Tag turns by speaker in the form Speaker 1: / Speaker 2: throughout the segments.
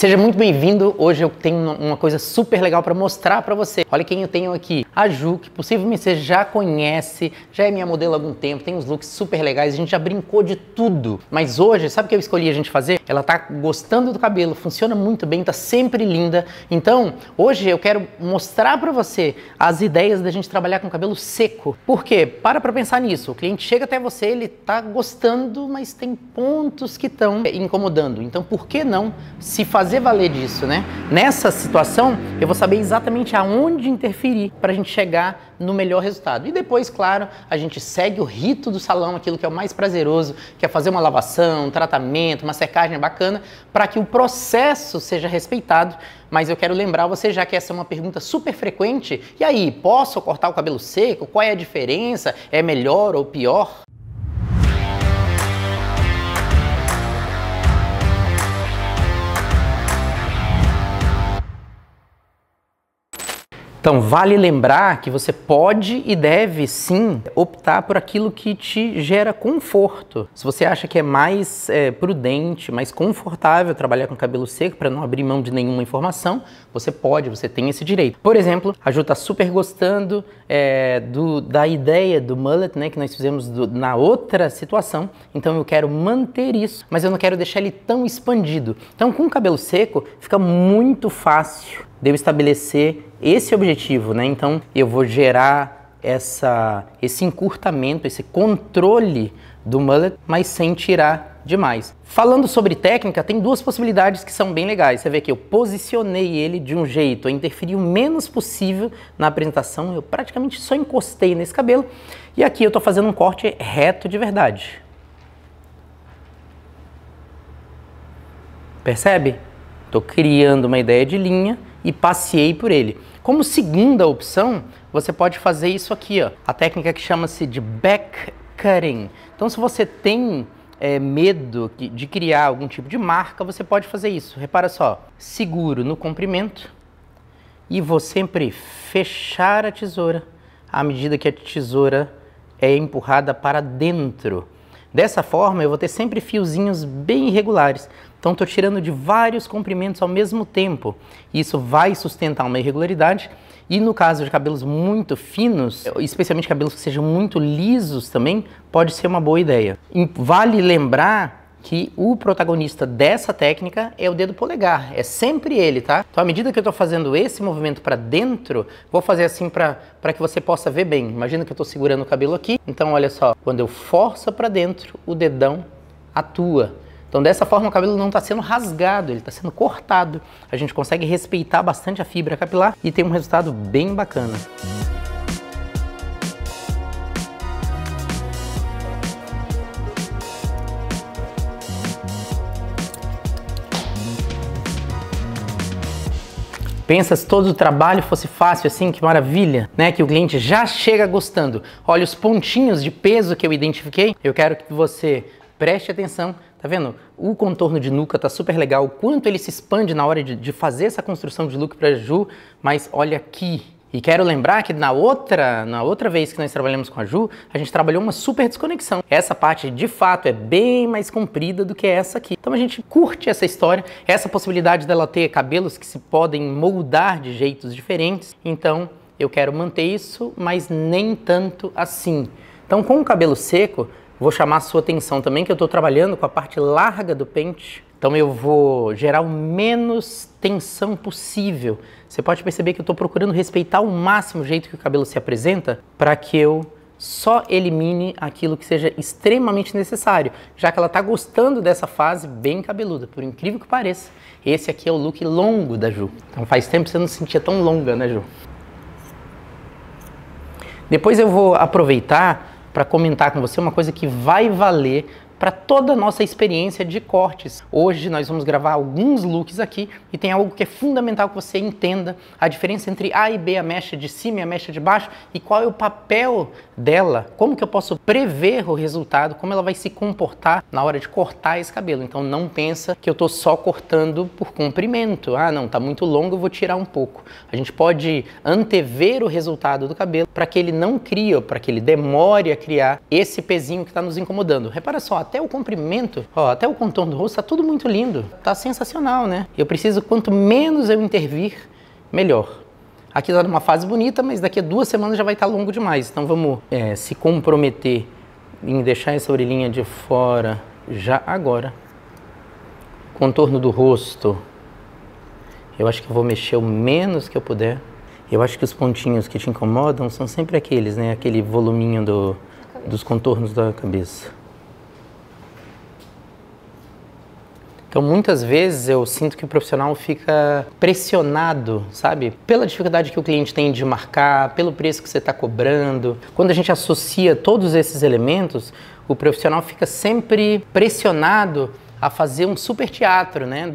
Speaker 1: Seja muito bem-vindo. Hoje eu tenho uma coisa super legal para mostrar para você. Olha quem eu tenho aqui. A Ju, que possivelmente você já conhece, já é minha modelo há algum tempo, tem uns looks super legais, a gente já brincou de tudo. Mas hoje, sabe o que eu escolhi a gente fazer? Ela tá gostando do cabelo, funciona muito bem, tá sempre linda. Então, hoje eu quero mostrar para você as ideias da gente trabalhar com cabelo seco. Por quê? Para pensar nisso. O cliente chega até você, ele tá gostando, mas tem pontos que estão incomodando. Então, por que não se fazer valer disso, né? Nessa situação, eu vou saber exatamente aonde interferir para a gente chegar no melhor resultado. E depois, claro, a gente segue o rito do salão, aquilo que é o mais prazeroso, que é fazer uma lavação, um tratamento, uma secagem bacana, para que o processo seja respeitado. Mas eu quero lembrar você, já que essa é uma pergunta super frequente, e aí, posso cortar o cabelo seco? Qual é a diferença? É melhor ou pior? Então, vale lembrar que você pode e deve sim optar por aquilo que te gera conforto. Se você acha que é mais prudente, mais confortável trabalhar com cabelo seco para não abrir mão de nenhuma informação, você tem esse direito. Por exemplo, a Ju tá super gostando da ideia do mullet, né, que nós fizemos na outra situação, então eu quero manter isso, mas eu não quero deixar ele tão expandido. Então, com o cabelo seco, fica muito fácil de eu estabelecer esse objetivo, né? Então eu vou gerar esse encurtamento, esse controle do mullet, mas sem tirar demais. Falando sobre técnica, tem duas possibilidades que são bem legais. Você vê que eu posicionei ele de um jeito a interferir o menos possível na apresentação, eu praticamente só encostei nesse cabelo, e aqui eu estou fazendo um corte reto de verdade. Percebe? Estou criando uma ideia de linha e passeei por ele. Como segunda opção, você pode fazer isso aqui, ó, a técnica que chama-se de back cutting. Então, se você tem medo de criar algum tipo de marca, você pode fazer isso. Repara só, seguro no comprimento e vou sempre fechar a tesoura à medida que a tesoura é empurrada para dentro. Dessa forma, eu vou ter sempre fiozinhos bem irregulares. Então, estou tirando de vários comprimentos ao mesmo tempo. Isso vai sustentar uma irregularidade. E no caso de cabelos muito finos, especialmente cabelos que sejam muito lisos também, pode ser uma boa ideia. Vale lembrar que o protagonista dessa técnica é o dedo polegar. É sempre ele, tá? Então, à medida que eu estou fazendo esse movimento para dentro, vou fazer assim para que você possa ver bem. Imagina que eu estou segurando o cabelo aqui. Então, olha só, quando eu forço para dentro, o dedão atua. Então, dessa forma, o cabelo não está sendo rasgado, ele está sendo cortado. A gente consegue respeitar bastante a fibra capilar e tem um resultado bem bacana. Pensa se todo o trabalho fosse fácil assim, que maravilha, né? Que o cliente já chega gostando. Olha os pontinhos de peso que eu identifiquei. Eu quero que você preste atenção. Tá vendo? O contorno de nuca tá super legal, o quanto ele se expande na hora de fazer essa construção de look para Ju, mas olha aqui. E quero lembrar que na outra vez que nós trabalhamos com a Ju, a gente trabalhou uma super desconexão. Essa parte, de fato, é bem mais comprida do que essa aqui. Então a gente curte essa história, essa possibilidade dela ter cabelos que se podem moldar de jeitos diferentes. Então eu quero manter isso, mas nem tanto assim. Então, com o cabelo seco, vou chamar a sua atenção também que eu estou trabalhando com a parte larga do pente. Então eu vou gerar o menos tensão possível. Você pode perceber que eu estou procurando respeitar ao máximo o jeito que o cabelo se apresenta para que eu só elimine aquilo que seja extremamente necessário, já que ela está gostando dessa fase bem cabeluda, por incrível que pareça. Esse aqui é o look longo da Ju. Então faz tempo que você não se sentia tão longa, né, Ju? Depois eu vou aproveitar para comentar com você uma coisa que vai valer para toda a nossa experiência de cortes. Hoje nós vamos gravar alguns looks aqui e tem algo que é fundamental que você entenda a diferença entre A e B, a mecha de cima e a mecha de baixo, e qual é o papel dela, como que eu posso prever o resultado, como ela vai se comportar na hora de cortar esse cabelo. Então não pensa que eu estou só cortando por comprimento. Ah, não, tá muito longo, eu vou tirar um pouco. A gente pode antever o resultado do cabelo para que ele não crie, ou para que ele demore a criar esse pezinho que está nos incomodando. Repara só, até o comprimento, ó, até o contorno do rosto, tá tudo muito lindo. Tá sensacional, né? Eu preciso, quanto menos eu intervir, melhor. Aqui tá numa fase bonita, mas daqui a 2 semanas já vai estar longo demais. Então vamos se comprometer em deixar essa orelhinha de fora já agora. Contorno do rosto. Eu acho que eu vou mexer o menos que eu puder. Eu acho que os pontinhos que te incomodam são sempre aqueles, né? Aquele voluminho dos contornos da cabeça. Então, muitas vezes eu sinto que o profissional fica pressionado, sabe? Pela dificuldade que o cliente tem de marcar, pelo preço que você está cobrando. Quando a gente associa todos esses elementos, o profissional fica sempre pressionado a fazer um super teatro, né?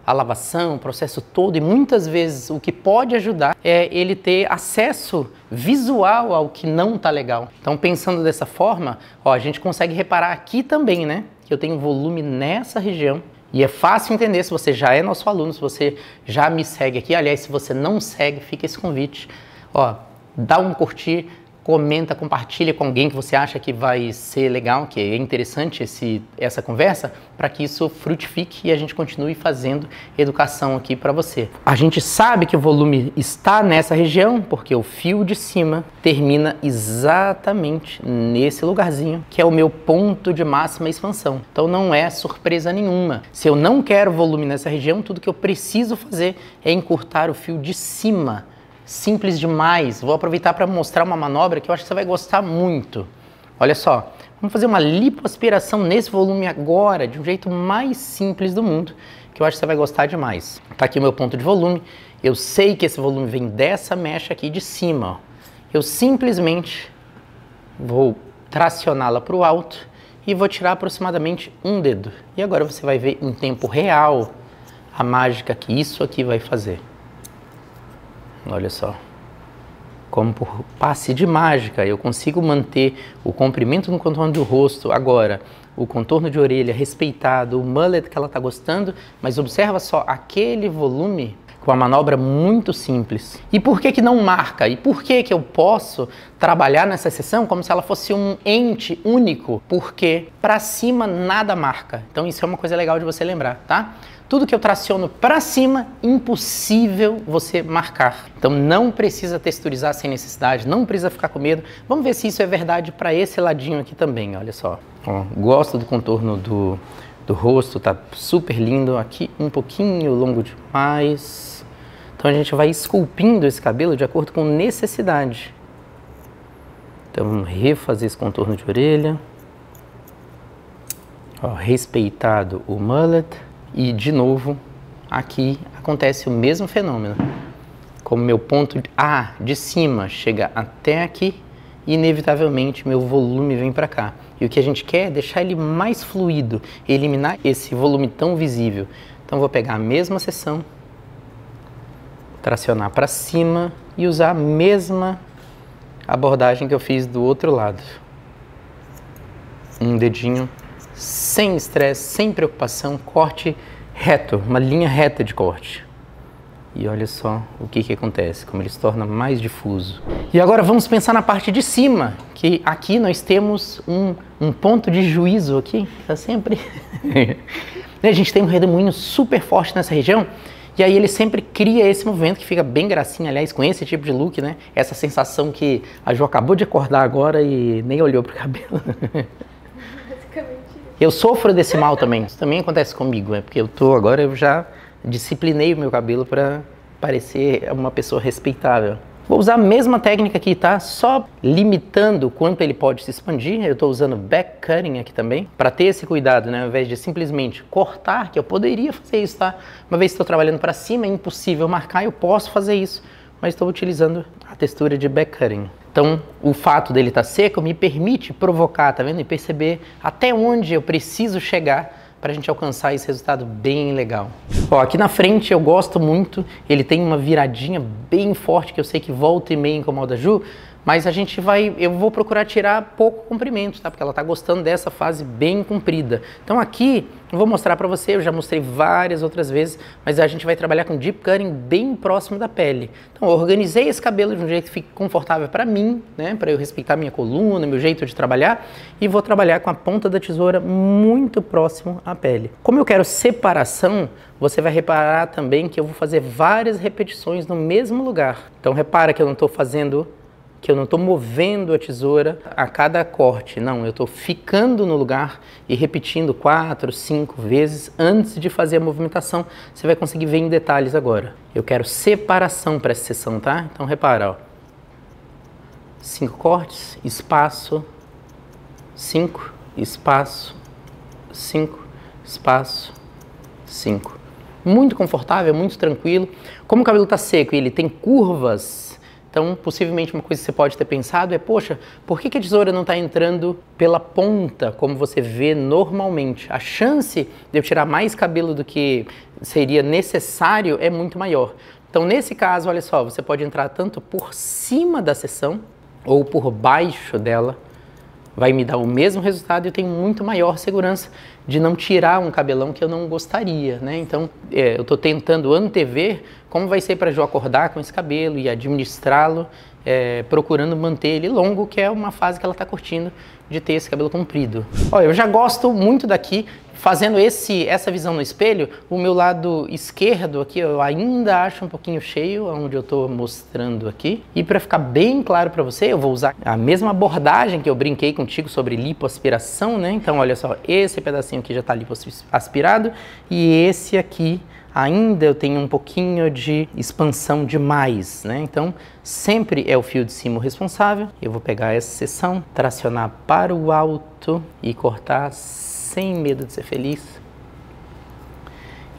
Speaker 1: A lavação, o processo todo. E muitas vezes o que pode ajudar é ele ter acesso visual ao que não está legal. Então, pensando dessa forma, ó, a gente consegue reparar aqui também, né? Que eu tenho volume nessa região. E é fácil entender se você já é nosso aluno, se você já me segue aqui. Aliás, se você não segue, fica esse convite. Ó, dá um curtir, comenta, compartilha com alguém que você acha que vai ser legal, que é interessante essa conversa, para que isso frutifique e a gente continue fazendo educação aqui para você. A gente sabe que o volume está nessa região porque o fio de cima termina exatamente nesse lugarzinho, que é o meu ponto de máxima expansão. Então não é surpresa nenhuma. Se eu não quero volume nessa região, tudo que eu preciso fazer é encurtar o fio de cima. Simples demais. Vou aproveitar para mostrar uma manobra que eu acho que você vai gostar muito. Olha só, vamos fazer uma lipoaspiração nesse volume agora, de um jeito mais simples do mundo, que eu acho que você vai gostar demais. Tá aqui o meu ponto de volume. Eu sei que esse volume vem dessa mecha aqui de cima, ó. Eu simplesmente vou tracioná-la para o alto e vou tirar aproximadamente um dedo. E agora você vai ver em tempo real a mágica que isso aqui vai fazer. Olha só, como por passe de mágica eu consigo manter o comprimento no contorno do rosto, agora o contorno de orelha respeitado, o mullet que ela está gostando, mas observa só aquele volume com a manobra muito simples. E por que que não marca? E por que que eu posso trabalhar nessa sessão como se ela fosse um ente único? Porque para cima nada marca. Então isso é uma coisa legal de você lembrar, tá? Tudo que eu traciono para cima, impossível você marcar. Então não precisa texturizar sem necessidade, não precisa ficar com medo. Vamos ver se isso é verdade para esse ladinho aqui também, olha só. Ó, gosto do contorno do rosto, tá super lindo. Aqui um pouquinho longo demais. Então a gente vai esculpindo esse cabelo de acordo com necessidade. Então vamos refazer esse contorno de orelha. Ó, respeitado o mullet. E, de novo, aqui acontece o mesmo fenômeno. Como meu ponto A de cima chega até aqui, inevitavelmente meu volume vem para cá. E o que a gente quer é deixar ele mais fluido, eliminar esse volume tão visível. Então, vou pegar a mesma seção, tracionar para cima e usar a mesma abordagem que eu fiz do outro lado. Um dedinho. Sem estresse, sem preocupação, corte reto, uma linha reta de corte. E olha só o que acontece, como ele se torna mais difuso. E agora vamos pensar na parte de cima, que aqui nós temos um ponto de juízo aqui, tá sempre... A gente tem um redemoinho super forte nessa região, e aí ele sempre cria esse movimento que fica bem gracinho, aliás, com esse tipo de look, né? Essa sensação que a Jo acabou de acordar agora e nem olhou pro cabelo. Eu sofro desse mal também, isso também acontece comigo, porque eu já disciplinei o meu cabelo para parecer uma pessoa respeitável. Vou usar a mesma técnica aqui, tá? Só limitando o quanto ele pode se expandir. Eu estou usando back cutting aqui também, para ter esse cuidado, né? Ao invés de simplesmente cortar, que eu poderia fazer isso, tá? Uma vez que estou trabalhando para cima, é impossível marcar, eu posso fazer isso, mas estou utilizando a textura de back cutting. Então, o fato dele estar seco me permite provocar, tá vendo? E perceber até onde eu preciso chegar para a gente alcançar esse resultado bem legal. Ó, aqui na frente eu gosto muito, ele tem uma viradinha bem forte que eu sei que volta e meia incomoda a Ju, Mas eu vou procurar tirar pouco comprimento, tá? Porque ela tá gostando dessa fase bem comprida. Então aqui, eu vou mostrar para você, eu já mostrei várias outras vezes, mas a gente vai trabalhar com deep cutting bem próximo da pele. Então eu organizei esse cabelo de um jeito que fique confortável para mim, né? Para eu respeitar minha coluna, meu jeito de trabalhar, e vou trabalhar com a ponta da tesoura muito próximo à pele. Como eu quero separação, você vai reparar também que eu vou fazer várias repetições no mesmo lugar. Então repara que eu não estou movendo a tesoura a cada corte, não, eu estou ficando no lugar e repetindo 4, 5 vezes antes de fazer a movimentação. Você vai conseguir ver em detalhes agora. Eu quero separação para essa sessão, tá? Então repara, ó. 5 cortes, espaço, 5, espaço, 5, espaço, 5. Muito confortável, muito tranquilo. Como o cabelo está seco e ele tem curvas, então, possivelmente uma coisa que você pode ter pensado é, poxa, por que a tesoura não está entrando pela ponta, como você vê normalmente? A chance de eu tirar mais cabelo do que seria necessário é muito maior. Então, nesse caso, olha só, você pode entrar tanto por cima da seção ou por baixo dela. Vai me dar o mesmo resultado e eu tenho muito maior segurança de não tirar um cabelão que eu não gostaria, né? Então, eu estou tentando antever como vai ser para eu acordar com esse cabelo e administrá-lo, procurando manter ele longo, que é uma fase que ela está curtindo de ter esse cabelo comprido. Olha, eu já gosto muito daqui. Fazendo essa visão no espelho, o meu lado esquerdo aqui eu ainda acho um pouquinho cheio, onde eu estou mostrando aqui. E para ficar bem claro para você, eu vou usar a mesma abordagem que eu brinquei contigo sobre lipoaspiração, né? Então olha só, esse pedacinho aqui já está lipoaspirado e esse aqui ainda eu tenho um pouquinho de expansão demais, né? Então sempre é o fio de cima o responsável. Eu vou pegar essa seção, tracionar para o alto e cortar sem medo de ser feliz,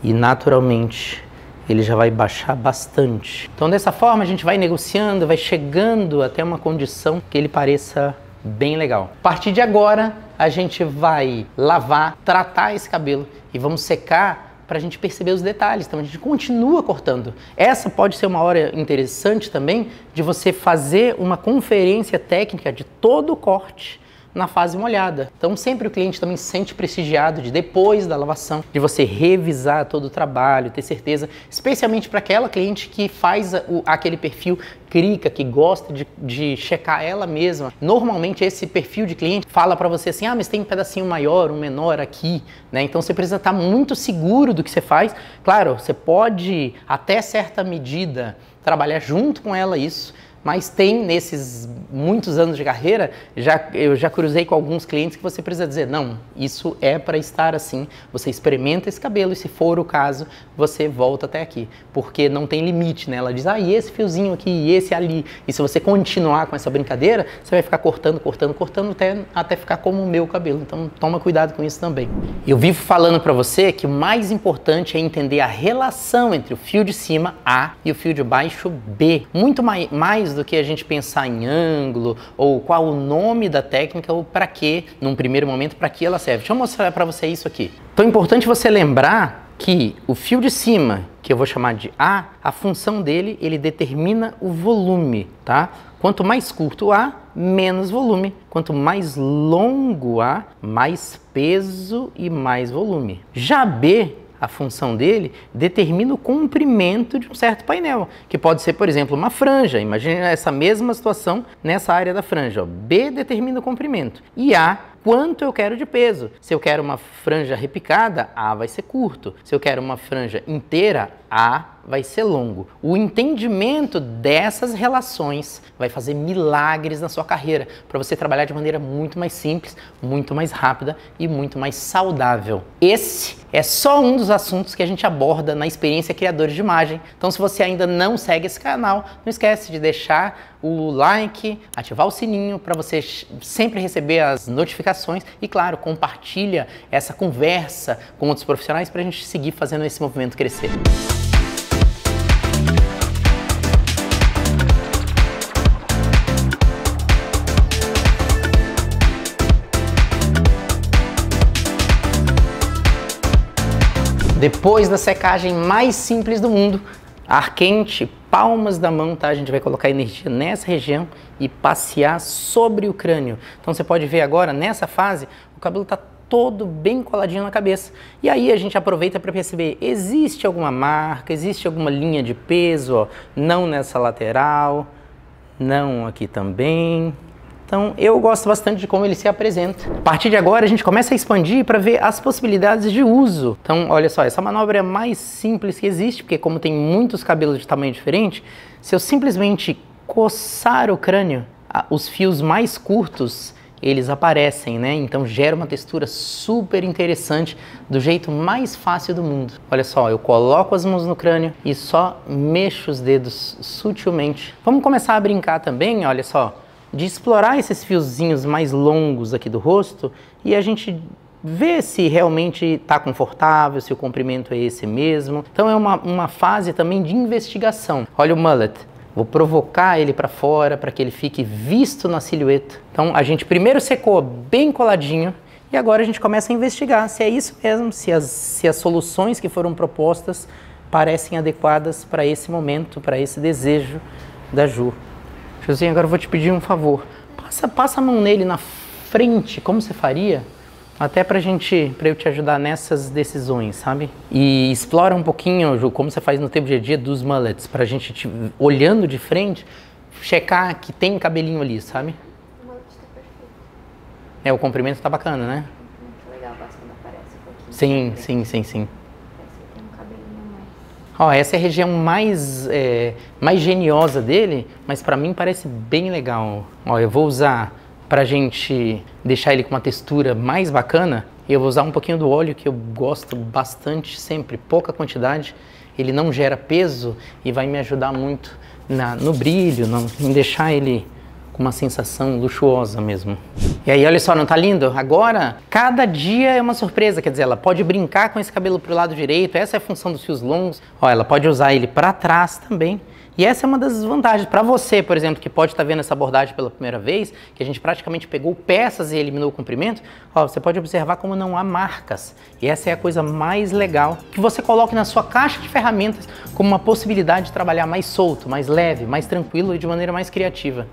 Speaker 1: e naturalmente ele já vai baixar bastante. Então dessa forma a gente vai negociando, vai chegando até uma condição que ele pareça bem legal. A partir de agora a gente vai lavar, tratar esse cabelo e vamos secar para a gente perceber os detalhes. Então a gente continua cortando. Essa pode ser uma hora interessante também de você fazer uma conferência técnica de todo o corte na fase molhada. Então sempre o cliente também se sente prestigiado de, depois da lavação, de você revisar todo o trabalho, ter certeza, especialmente para aquela cliente que faz aquele perfil crica, que gosta de checar ela mesma. Normalmente esse perfil de cliente fala para você assim, mas tem um pedacinho maior, um menor aqui, né? Então você precisa estar muito seguro do que você faz. Claro, você pode até certa medida trabalhar junto com ela isso, mas tem nesses muitos anos de carreira, eu já cruzei com alguns clientes que você precisa dizer, não, isso é para estar assim, você experimenta esse cabelo e se for o caso, você volta até aqui, porque não tem limite, né? Ela diz, e esse fiozinho aqui, e esse ali, e se você continuar com essa brincadeira, você vai ficar cortando até ficar como o meu cabelo, então toma cuidado com isso também. Eu vivo falando para você que o mais importante é entender a relação entre o fio de cima, A, e o fio de baixo, B, muito mais do que a gente pensar em ângulo ou qual o nome da técnica ou para que, num primeiro momento, para que ela serve. Deixa eu mostrar para você isso aqui. Então é importante você lembrar que o fio de cima, que eu vou chamar de A função dele, ele determina o volume, tá? Quanto mais curto o A, menos volume. Quanto mais longo o A, mais peso e mais volume. Já B, a função dele determina o comprimento de um certo painel, que pode ser, por exemplo, uma franja. Imagine essa mesma situação nessa área da franja. Ó. B determina o comprimento e A, quanto eu quero de peso. Se eu quero uma franja repicada, A vai ser curto. Se eu quero uma franja inteira, A vai ser longo. O entendimento dessas relações vai fazer milagres na sua carreira, para você trabalhar de maneira muito mais simples, muito mais rápida e muito mais saudável. Esse é só um dos assuntos que a gente aborda na experiência Criadores de Imagem. Então, se você ainda não segue esse canal, não esquece de deixar o like, ativar o sininho para você sempre receber as notificações e, claro, compartilha essa conversa com outros profissionais para a gente seguir fazendo esse movimento crescer. Depois da secagem mais simples do mundo, ar quente palmas da mão, tá? A gente vai colocar energia nessa região e passear sobre o crânio. Então você pode ver agora, nessa fase, o cabelo está todo bem coladinho na cabeça. E aí a gente aproveita para perceber, existe alguma marca, existe alguma linha de peso, ó, não nessa lateral, não aqui também. Então eu gosto bastante de como ele se apresenta. A partir de agora a gente começa a expandir para ver as possibilidades de uso. Então olha só, essa manobra é a mais simples que existe, porque como tem muitos cabelos de tamanho diferente, se eu simplesmente coçar o crânio, os fios mais curtos eles aparecem, né? Então gera uma textura super interessante do jeito mais fácil do mundo. Olha só, eu coloco as mãos no crânio e só mexo os dedos sutilmente. Vamos começar a brincar também, olha só, de explorar esses fiozinhos mais longos aqui do rosto e a gente vê se realmente está confortável, se o comprimento é esse mesmo. Então é uma fase também de investigação. Olha o mullet. Vou provocar ele para fora para que ele fique visto na silhueta. Então a gente primeiro secou bem coladinho e agora a gente começa a investigar se é isso mesmo, se as soluções que foram propostas parecem adequadas para esse momento, para esse desejo da Ju. Josinha, agora eu vou te pedir um favor. Passa a mão nele na frente, como você faria? Até para eu te ajudar nessas decisões, sabe? E explora um pouquinho, Ju, como você faz no teu dia a dia dos mullets, pra gente, olhando de frente, checar que tem cabelinho ali, sabe?
Speaker 2: O mullet tá perfeito.
Speaker 1: É, o comprimento tá bacana, né?
Speaker 2: Muito legal, basta quando aparece um pouquinho.
Speaker 1: Sim.
Speaker 2: Parece que tem um cabelinho mais.
Speaker 1: Ó, essa é a região mais geniosa dele, mas pra mim parece bem legal. Ó, eu vou usar, pra gente deixar ele com uma textura mais bacana, eu vou usar um pouquinho do óleo que eu gosto bastante sempre, pouca quantidade, ele não gera peso e vai me ajudar muito no brilho, em deixar ele com uma sensação luxuosa mesmo. E aí, olha só, não tá lindo? Agora, cada dia é uma surpresa, quer dizer, ela pode brincar com esse cabelo pro lado direito, essa é a função dos fios longos, ó, ela pode usar ele para trás também. E essa é uma das vantagens. Para você, por exemplo, que pode estar vendo essa abordagem pela primeira vez, que a gente praticamente pegou peças e eliminou o comprimento, ó, você pode observar como não há marcas. E essa é a coisa mais legal, que você coloque na sua caixa de ferramentas como uma possibilidade de trabalhar mais solto, mais leve, mais tranquilo e de maneira mais criativa.